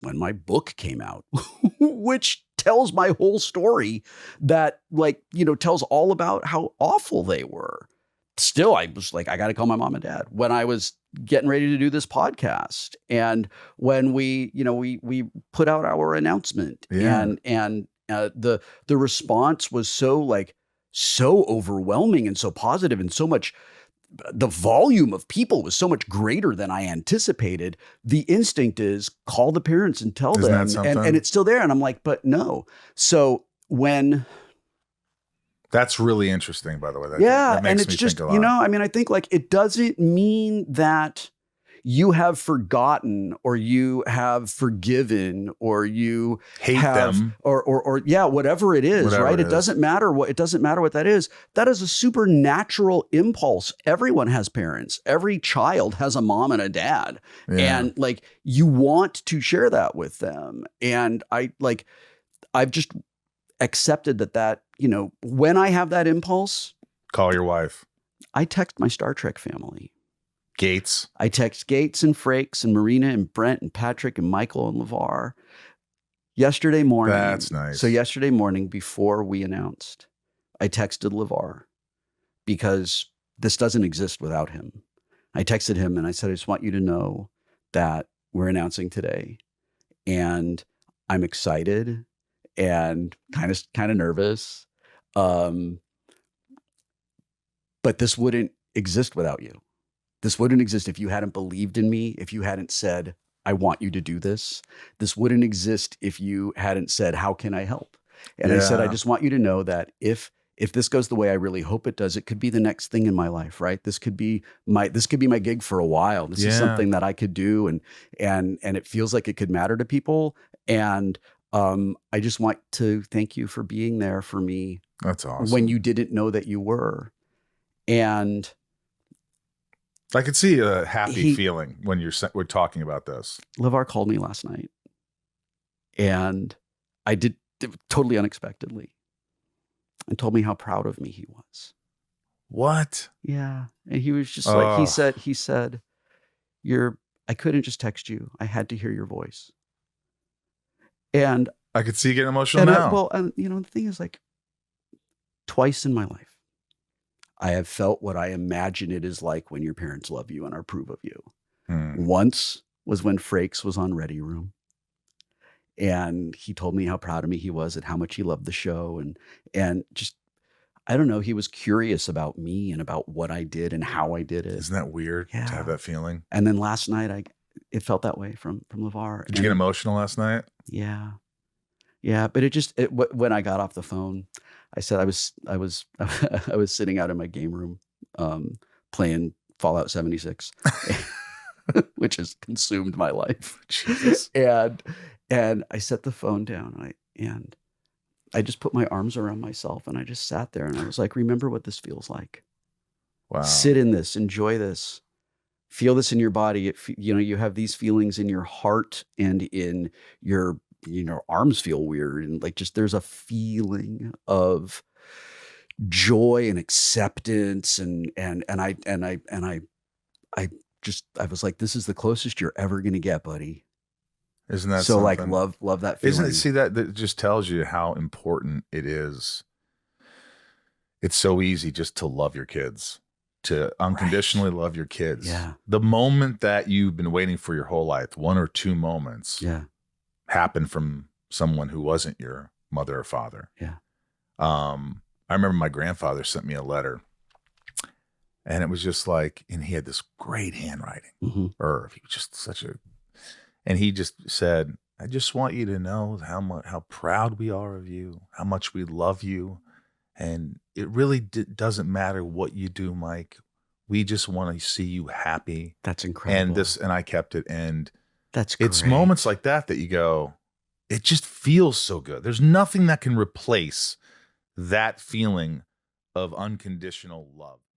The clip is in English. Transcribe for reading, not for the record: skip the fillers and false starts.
when my book came out, which tells my whole story that like, tells all about how awful they were. Still, I was like, I got to call my mom and dad when I was getting ready to do this podcast. And when we put out our announcement and the response was so overwhelming and so positive and so much, the volume of people was so much greater than I anticipated. The instinct is call the parents and tell them, and it's still there. And I'm like, but no. So when that's really interesting, by the way. That makes me think a lot. I think like it doesn't mean that you have forgotten or you have forgiven or you hate them or whatever it is, right? It doesn't matter what that is. That is a supernatural impulse. Everyone has parents. Every child has a mom and a dad. Yeah. And like you want to share that with them. And I've just accepted that, when I have that impulse, call your wife. I text my Star Trek family. Gates. I text Gates and Frakes and Marina and Brent and Patrick and Michael and LeVar yesterday morning. That's nice. So yesterday morning before we announced, I texted LeVar because this doesn't exist without him. I texted him and I said, I just want you to know that we're announcing today and I'm excited and kind of nervous. But this wouldn't exist without you. This wouldn't exist if you hadn't believed in me, if you hadn't said, I want you to do this. This wouldn't exist if you hadn't said, how can I help? And I said, I just want you to know that if this goes the way I really hope it does, it could be the next thing in my life, right? This could be my gig for a while. This is something that I could do and it feels like it could matter to people. And I just want to thank you for being there for me. That's awesome. When you didn't know that you were. And I could see a happy feeling when we're talking about this. LeVar called me last night and I did totally unexpectedly and told me how proud of me he was. What? Yeah. And he was just like, he said, I couldn't just text you. I had to hear your voice. And I could see you getting emotional now. The thing is like twice in my life, I have felt what I imagine it is like when your parents love you and approve of you. Once was when Frakes was on Ready Room. And he told me how proud of me he was and how much he loved the show. And just, I don't know, he was curious about me and about what I did and how I did it. Isn't that weird to have that feeling? And then last night, it felt that way from LeVar. Did you get emotional last night? Yeah. Yeah. But when I got off the phone, I said I was sitting out in my game room playing Fallout 76, which has consumed my life. Jesus. And I set the phone down and I just put my arms around myself and I just sat there and I was like, remember what this feels like. Wow. Sit in this, enjoy this, feel this in your body. You have these feelings in your heart and in your arms feel weird. And like, just, there's a feeling of joy and acceptance. And I was like, this is the closest you're ever going to get, buddy. Isn't that so something? Like love that feeling. Isn't it? See, that just tells you how important it is. It's so easy just to love your kids, to unconditionally love your kids. Yeah. The moment that you've been waiting for your whole life, one or two moments. Yeah. Happened from someone who wasn't your mother or father. Yeah. I remember my grandfather sent me a letter and it was just like, and he had this great handwriting. Irv, he was just and he just said, I just want you to know how proud we are of you, how much we love you. And it really doesn't matter what you do, Mike. We just want to see you happy. That's incredible. And I kept it. And it's great. moments like that you go, it just feels so good. There's nothing that can replace that feeling of unconditional love.